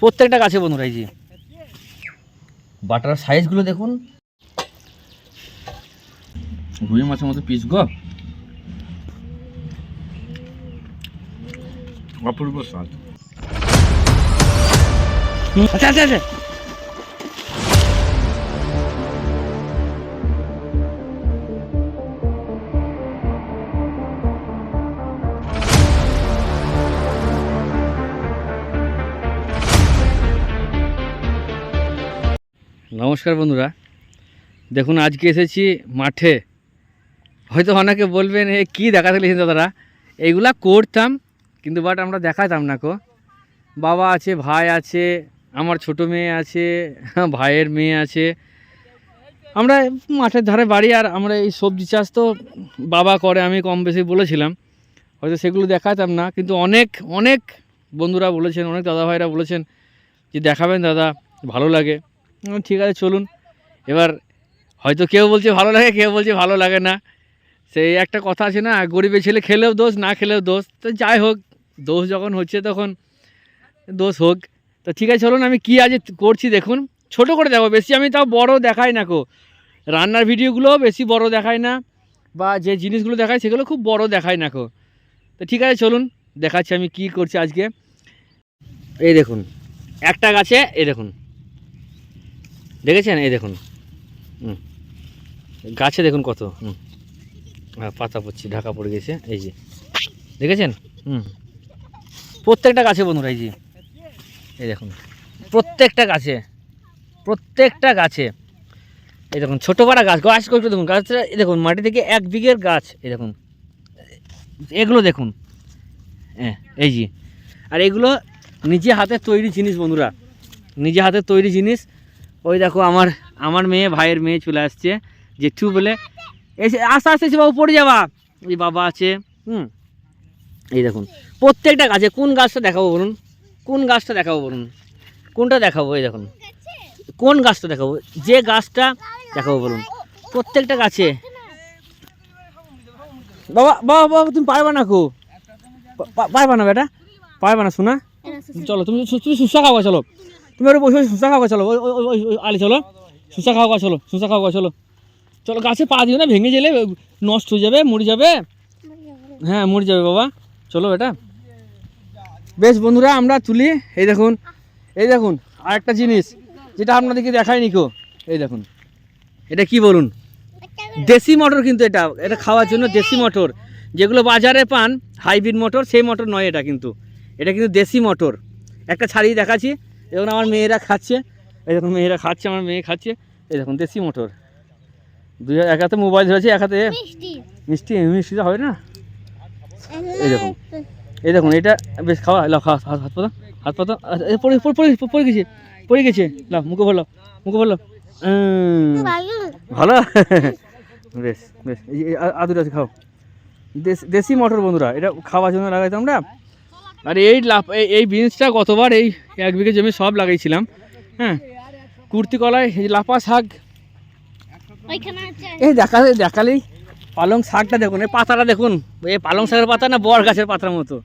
প্রত্যেকটা গাছে বন্ধুরা। এই যে বাটার সাইজগুলো দেখুন, রুই মাছের মতো পিস গো, অপূর্ব স্বাদ। আচ্ছা আচ্ছা আচ্ছা, নমস্কার বন্ধুরা, দেখুন আজকে এসেছি মাঠে। হয়তো অনেকে বলবেন এ কী দেখাতে লিখেছেন দাদারা, এইগুলা করতাম কিন্তু বাট আমরা দেখাতাম না কো। বাবা আছে, ভাই আছে, আমার ছোট মেয়ে আছে, ভাইয়ের মেয়ে আছে, আমরা মাঠের ধারে বাড়ি। আর আমরা এই সবজি চাষ তো বাবা করে, আমি কম বেশি বলেছিলাম, হয়তো সেগুলো দেখাতাম না। কিন্তু অনেক অনেক বন্ধুরা বলেছেন, অনেক দাদা ভাইরা বলেছেন যে দেখাবেন দাদা, ভালো লাগে। ঠিক আছে চলুন। এবার হয়তো কেউ বলছে ভালো লাগে, কেউ বলছে ভালো লাগে না। সেই একটা কথা আছে না, গরিবের ছেলে খেলেও দোষ, না খেলেও দোষ। তো যাই হোক, দোষ যখন হচ্ছে তখন দোষ হোক। তো ঠিক আছে চলুন, আমি কি আজ করছি দেখুন। ছোট করে দেখো, বেশি আমি তাও বড় দেখাই না কো। রান্নার ভিডিওগুলো বেশি বড় দেখায় না, বা যে জিনিসগুলো দেখায় সেগুলো খুব বড় দেখায় না কো। তো ঠিক আছে চলুন, দেখাচ্ছি আমি কি করছি আজকে। এই দেখুন একটা গাছে, এই দেখুন, দেখেছেন? এই দেখুন গাছে দেখুন কত পাতা পড়ছে, ঢাকা পড়ে গেছে। এই যে দেখেছেন? প্রত্যেকটা গাছে বন্ধুরা, এই যে এই দেখুন প্রত্যেকটা গাছে, প্রত্যেকটা গাছে এই দেখুন ছোটো পাড়া গাছ, গাছ করতে দেখুন গাছটা, এই দেখুন মাটি থেকে 1 বিঘের গাছ। এই দেখুন এগুলো দেখুন, হ্যাঁ এই যে। আর এগুলো নিজে হাতের তৈরি জিনিস বন্ধুরা, নিজে হাতের তৈরি জিনিস। ওই দেখো আমার মেয়ে, ভাইয়ের মেয়ে চলে আসছে, জেঠু বলে। এসে আস্তে আস্তে এসে বাবু পড়ে যাবা। ওই বাবা আছে। এই দেখুন প্রত্যেকটা গাছে, কোন গাছটা দেখাবো বলুন, কোন গাছটা দেখাবো বলুন, কোনটা দেখাবো? এই দেখুন কোন গাছটা দেখাবো, যে গাছটা দেখাবো বলুন। প্রত্যেকটা গাছে। বাবা বাবা বাবা তুমি পারবা না কো, পারবা না বেটা, পারবা না শোনা। চলো তুমি সুসা খাওয়া, চলো তুমি ওর বসে সুসা খাওয়া, চলো ওই আলি চলো, সুসা খাওয়া, চলো সুসা খাওয়া, চলো চলো। গাছে পা দিও না, ভেঙে গেলে নষ্ট হয়ে যাবে, মরে যাবে। হ্যাঁ মরে যাবে বাবা, চলো এটা। বেশ বন্ধুরা আমরা তুলি। এই দেখুন, এই দেখুন আরেকটা জিনিস যেটা আপনাদেরকে দেখায়নি কো। এই দেখুন এটা কি বলুন, দেশি মটর। কিন্তু এটা এটা খাওয়ার জন্য দেশি মটর, যেগুলো বাজারে পান হাইব্রিড মটর, সেই মটর নয় এটা। কিন্তু এটা কিন্তু দেশি মটর। একটা ছাড়িয়ে দেখাচ্ছি, দেখুন আমার মেয়েরা খাচ্ছে। এই দেখুন মেয়েরা খাচ্ছে, আমার মেয়ে খাচ্ছে। এই দেখুন দেশি মটর। এক হাতে মোবাইল ধরেছে, এক হাতে মিষ্টি। মিষ্টিটা হয় না। এই দেখুন, এই দেখুন এটা বেশ খাওয়া। লাও খাওয়া, হাত পাতা, হাত পাতা। পড়ে গেছে, পড়ে গেছে। লাও মুখে ভরলো, মুখে ভরলো। ভালো। বেশ বেশ, এই আদুর আছে, খাও। দেশি মটর বন্ধুরা, এটা খাওয়ার জন্য লাগাইতাম আমরা। আর এই বিনসটা গতবার এই 1 বিঘে জমি সব লাগাইছিলাম। হ্যাঁ কুর্তি কলায়, এই লাফা শাক, এই দেখালেই পালং শাকটা দেখুন, এই পাতাটা দেখুন, এই পালং শাকের পাতা না বর গাছের পাতার মতো,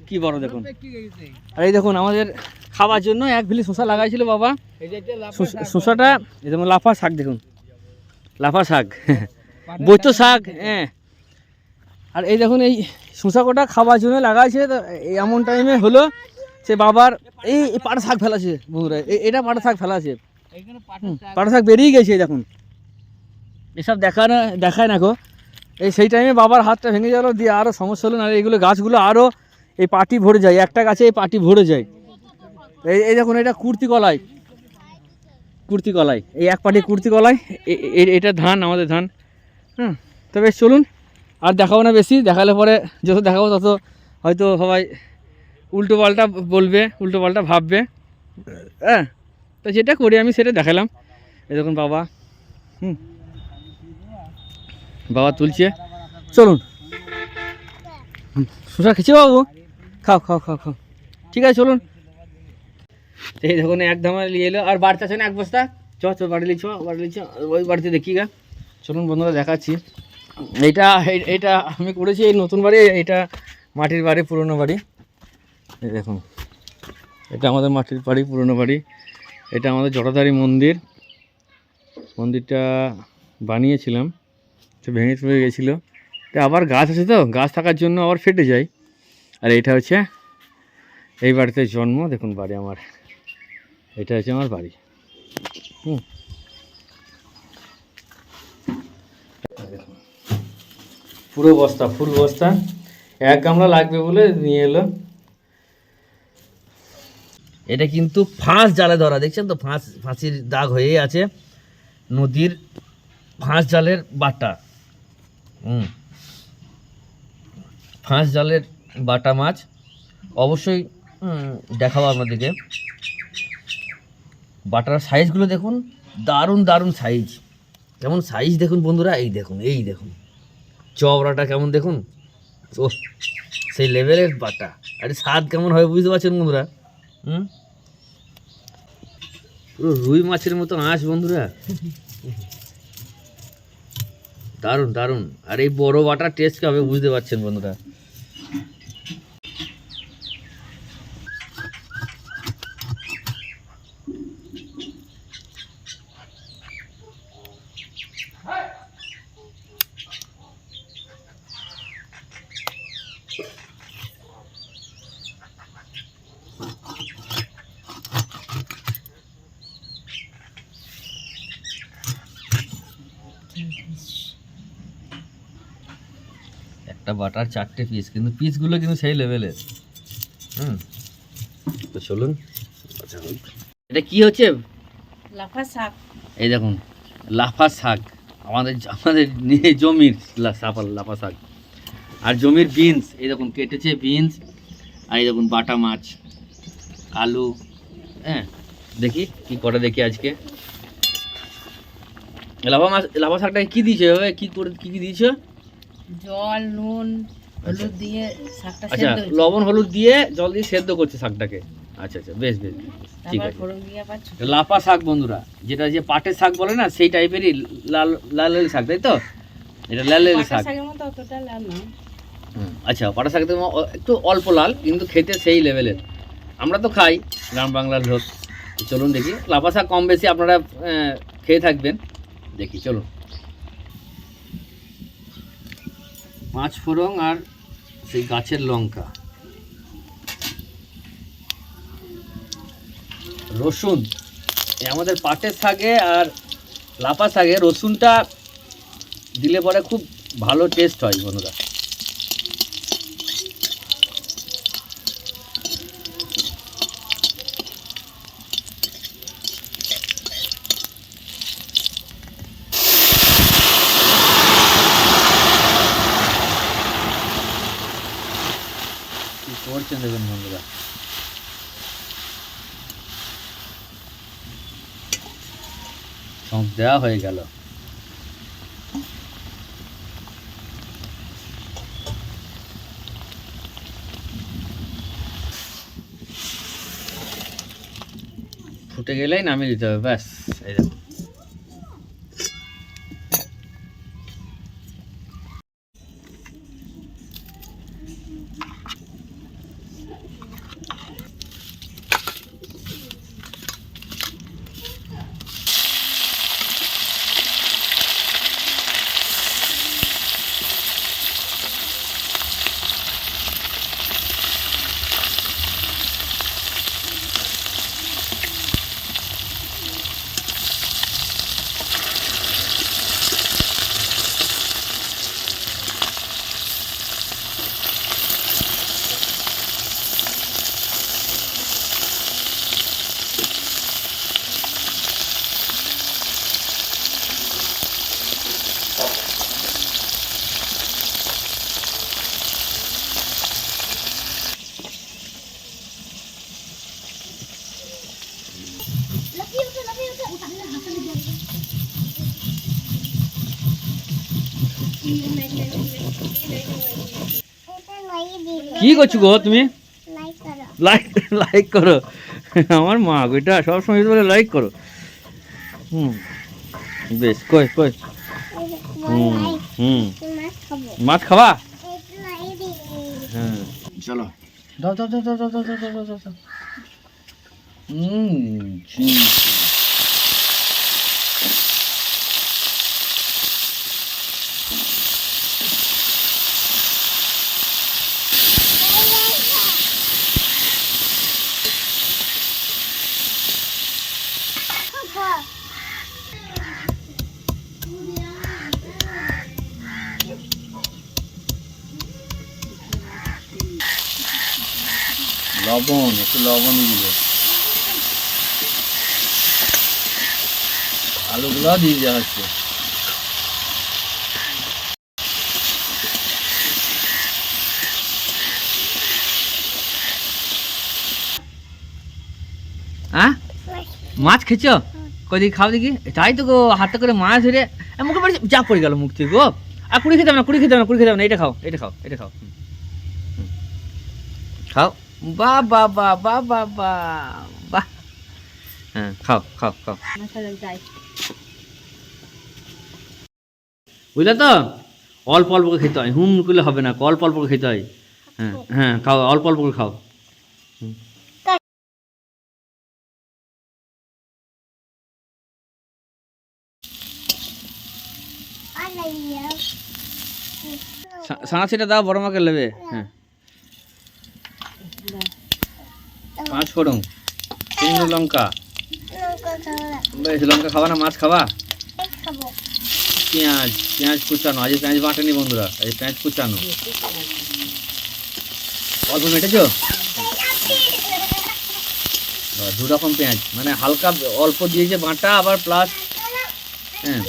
কি বড় দেখুন। আর এই দেখুন আমাদের খাওয়ার জন্য 1 বিলি শসা লাগাইছিল বাবা। শসাটা এই যেমন লাফা শাক দেখুন, লাফা শাক, বৈত শাক। হ্যাঁ আর এই দেখুন এই শসা কটা খাওয়ার জন্য লাগাইছে। তো এমন টাইমে হলো সে বাবার এই পাটা শাক ফেলাছে বন্ধুরা, এটা পাটা শাক ফেলাছে, পাটা শাক বেরিয়ে গেছে। দেখুন এসব দেখায় না গো। এই সেই টাইমে বাবার হাতটা ভেঙে গেল, দিয়ে আরও সমস্যা হলো। না এইগুলো গাছগুলো আরও এই পাটি ভরে যায়, একটা গাছে এই পাটি ভরে যায়। এই দেখুন এটা কুর্তি কলাই, কুর্তি কলাই, এই এক পাটি কুর্তি কলাই। এটা ধান, আমাদের ধান। তো বেশ চলুন, আর দেখাবো না বেশি, দেখালে পরে যত দেখাবো তত হয়তো সবাই উল্টো পাল্টা বলবে, উল্টো পাল্টা ভাববে। হ্যাঁ তো যেটা করি আমি সেটা দেখালাম। এই দেখুন বাবা, বাবা তুলছে। চলুন শসা খেয়েছি বাবু, খাও খাও খাও খাও, ঠিক আছে চলুন। এই দেখুন 1 ধামা নিয়ে এলো, আর বাড়িতে আছে না 1 বস্তা। চ বাড়ি লিছ, বাড়ি লিছ, ওই বাড়িতে দেখি গা। চলুন বন্ধুরা দেখাচ্ছি। এইটা আমি করেছি এই নতুন বাড়ি, এটা মাটির বাড়ি, পুরনো বাড়ি। এই দেখুন এটা আমাদের মাটির বাড়ি, পুরনো বাড়ি। এটা আমাদের জটাধারী মন্দির। মন্দিরটা বানিয়েছিলাম, তো ভেঙে চলে গেছিলো। তো আবার গাছ আছে, তো গাছ থাকার জন্য আবার ফেটে যায়। আর এটা হচ্ছে এই বাড়িতে জন্ম। দেখুন বাড়ি আমার, এটা হচ্ছে আমার বাড়ি। দেখুন পুরো বস্তা, ফুল বস্তা, 1 গামলা লাগবে বলে নিয়ে এলো। এটা কিন্তু ফাঁস জালে ধরা, দেখছেন তো ফাঁসির দাগ হয়েই আছে। নদীর ফাঁস জালের বাটা, ফাঁস জালের বাটা মাছ। অবশ্যই দেখাবো আপনাদেরকে। বাটার সাইজগুলো দেখুন, দারুণ দারুণ সাইজ। কেমন সাইজ দেখুন বন্ধুরা, এই দেখুন চওড়াটা কেমন দেখুন। ও সেই লেভেলের বাটা। আরে স্বাদ কেমন হবে বুঝতে পারছেন বন্ধুরা। পুরো রুই মাছের মতো আঁশ বন্ধুরা, দারুণ দারুণ। আর এই বড় বাটার টেস্ট হবে বুঝতে পারছেন বন্ধুরা। একটা বাটার 4টে পিস, কিন্তু পিসগুলো কিন্তু সেই লেভেলের। তো চলুন। এটা কি হচ্ছে? লাফা শাক। এই দেখুন লাফা শাক, আমাদের জমির লাফা শাক। আর জমির বিনস, এই দেখুন কেটেছে বিনস। আর এই দেখুন বাটা মাছ, আলু। হ্যাঁ দেখি কি করে, দেখি আজকে লাফা শাকটাকে কি দিয়েছে, কি দিয়েছো? জল, নুন, হলুদ দিয়ে শাকটা আচ্ছা, সেদ্ধ হচ্ছে। লবণ হলুদ দিয়ে জল দিয়ে সেদ্ধ করছে শাকটাকে। আচ্ছা আচ্ছা, বেশ বেশ, ঠিক তারপর আছে। ফোড়ন দিয়ে আবার লাফা শাক বন্ধুরা, যেটা যে পাটের শাক বলে না, সেই টাইপেরই লাল লাল শাক, তাই তো? এটা লাল লাল পাকা শাক। শাকের মতো অতটা লাল না। আচ্ছা, পাটা শাক তো একটু অল্প লাল, কিন্তু খেতে সেই লেভেলের। আমরা তো খাই গ্রাম বাংলার লোক। চলুন দেখি, লাফা শাক কম বেশি আপনারা খেয়ে থাকবেন। দেখি চলুন। 5 ফোড়ন আর সেই গাছের লঙ্কা, রসুন। আমাদের পাটের শাকে আর লাফা শাকে রসুনটা দিলে পরে খুব ভালো টেস্ট হয় বন্ধুরা। কি করছেন দেখুন বন্ধুরা, সব দেওয়া হয়ে গেল। ফুটে গেলেই নামিয়ে দিতে হবে, ব্যাস। এই দেখুন কি করছো গো তুমি? লাইক লাইক করো। আমার মা এটা সবসময় বলে লাইক করো। বেশ, কই কই। মাছ খাবা? হ্যাঁ চলো, দাও দাও দাও দাও দাও দাও দাও দাও দাও। চিংড়ি। লবণ, একটু লবণ দিয়ে দিবে। আলুগুলো দিয়ে দেওয়া হচ্ছে। হ্যাঁ, মাছ খেয়েছ? কদিকে খাও দেখি। তাই তো গো, হাতে করে মাছ ধরে মুখে পড়ে যা পড়ে গেল মুখ থেকে গো। আর কুড়ি খেতে হবে না, কুড়ি খেতে হবে না, কুড়ি খেতে হবে না। এটা খাও, এটা খাও, এটা খাও, খাও। বাহ বাহ বাহ বাহ বাহ বাহ বাহ। হ্যাঁ, খাও খাও খাও। বুঝলে তো, অল্প অল্প করে খেতে হয়, হুম করলে হবে না, অল্প অল্প করে খেতে হয়। হ্যাঁ হ্যাঁ, খাও, অল্প অল্প করে খাও। সাঁড়াশিটা দাও, বড় মাকে নেবে। হ্যাঁ, 5 ফোড়ন, শুকনো লঙ্কা। বেশ, লঙ্কা খাবা না, মাছ খাবা? পেঁয়াজ, পেঁয়াজ কুচানো। আজ পেঁয়াজ বাটেনি বন্ধুরা, আজ পেঁয়াজ কুচানো। অল্প মেটেছো? 2 রকম পেঁয়াজ, মানে হালকা অল্প দিয়েছে বাটা, আবার প্লাস হ্যাঁ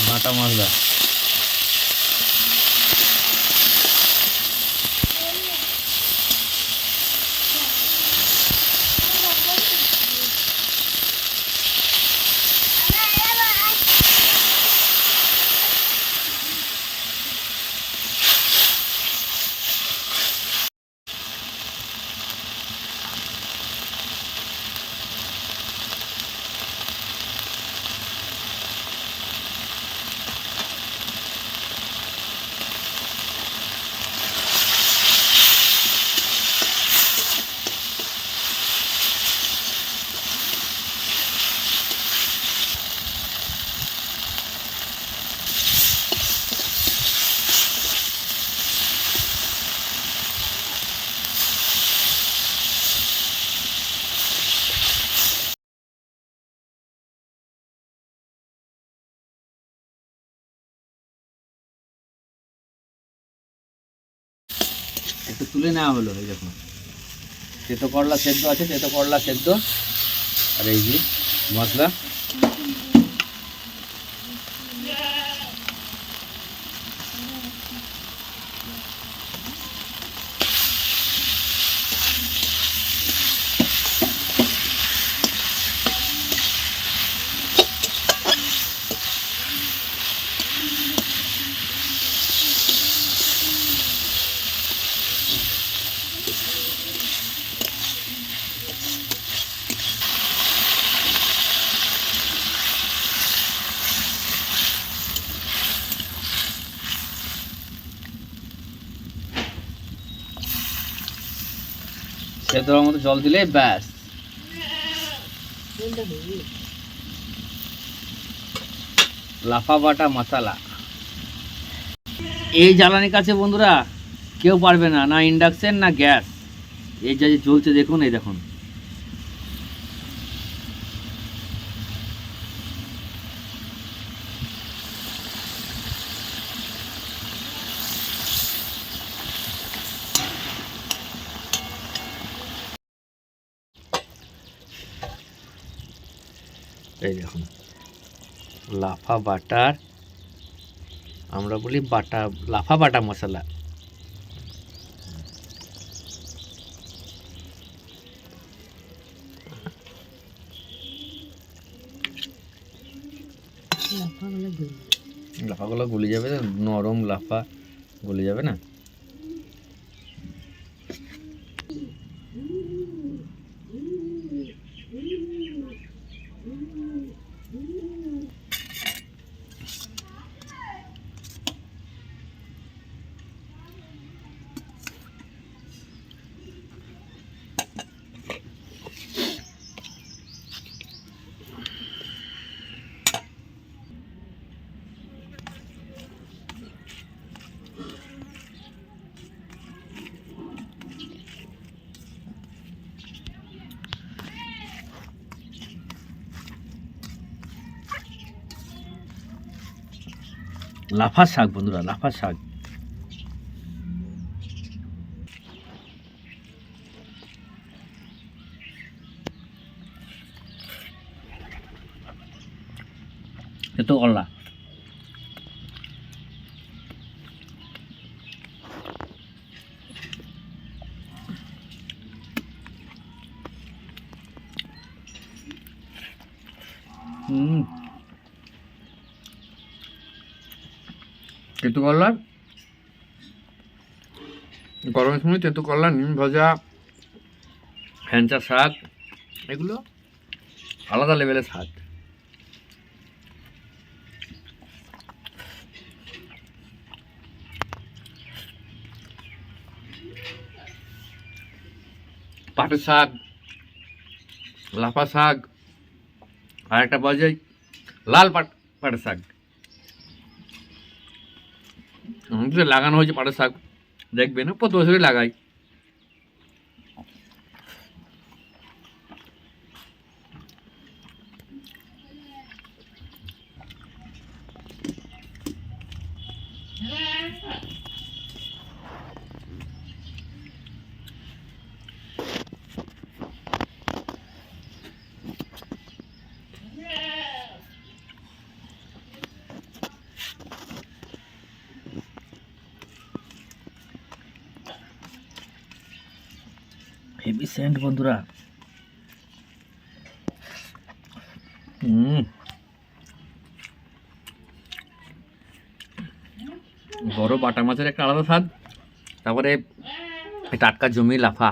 বাটা মশলা। একটু তুলে নেওয়া হলো। এই দেখুন, তেতো করলা সেদ্ধ আছে, তেতো করলা সেদ্ধ, আর এই যে মশলা। সেদ্ধ হওয়ার মতো জল দিলে ব্যাস। লাফা বাটা মশলা। এই জ্বালানির কাছে বন্ধুরা কেউ পারবে না, না ইন্ডাকশন না গ্যাস। এই যে চলছে দেখুন, এই দেখুন। এই দেখুন, লাফা বাটার, আমরা বলি বাটা, লাফা বাটা মশলা। লাফাগুলো গলে যাবে, নরম লাফা গলে যাবে না। লাফা শাক বন্ধুরা, লাফা শাক। তেতো করলা, তেতো করলা, গরমের সময় তেতো করলা, নিম ভাজা, হ্যাঞ্চা শাক, এগুলো আলাদা লেভেলের স্বাদ। পাটের শাক, লাফা শাক, আর একটা পাওয়া যায় লাল পাটের শাক। আমাদের লাগানো হয়েছে পাটের শাক, দেখবেন প্রতি বছরই লাগাই। হেভি সেন্ট বন্ধুরা। বড় বাটা মাছের একটা আলাদা স্বাদ, তারপরে টাটকা জমি লাফা,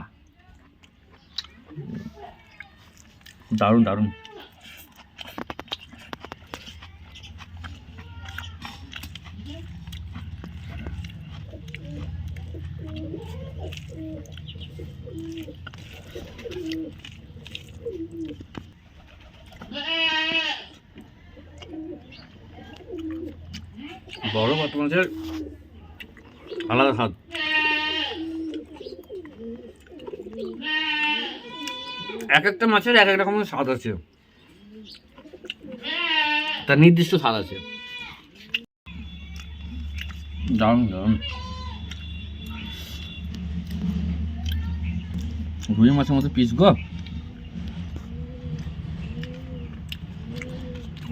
দারুণ দারুণ। বড় বাটা মাছের আলাদা স্বাদ। এক একটা মাছের এক এক রকমের স্বাদ আছে, তার নির্দিষ্ট স্বাদ আছে। দারুণ দারুণ। রুই মাছের মতো পিস গো,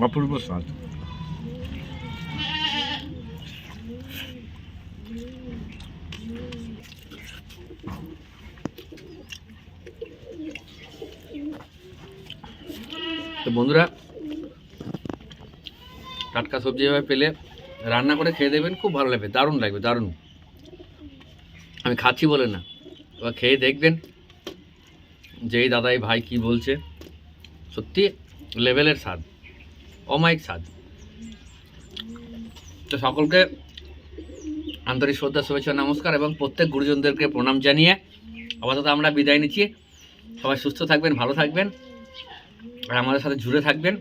অপূর্ব স্বাদ। তো বন্ধুরা, টাটকা সবজি এভাবে পেলে রান্না করে খেয়ে দেবেন, খুব ভালো লাগবে, দারুণ লাগবে, দারুণ। আমি খাচ্ছি বলে না, এবার খেয়ে দেখবেন যে এই দাদা এই ভাই কী বলছে, সত্যি লেভেলের স্বাদ, অমায়িক স্বাদ। তো সকলকে আন্তরিক শ্রদ্ধা, শুভেচ্ছা, নমস্কার এবং প্রত্যেক গুরুজনদেরকে প্রণাম জানিয়ে আপাতত আমরা বিদায় নিচ্ছি। সবাই সুস্থ থাকবেন, ভালো থাকবেন, আর আমাদের সাথে জুড়ে থাকবেন।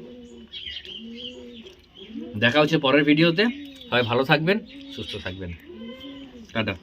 দেখা হচ্ছে পরের ভিডিওতে। সবাই ভালো থাকবেন, সুস্থ থাকবেন, টাটা।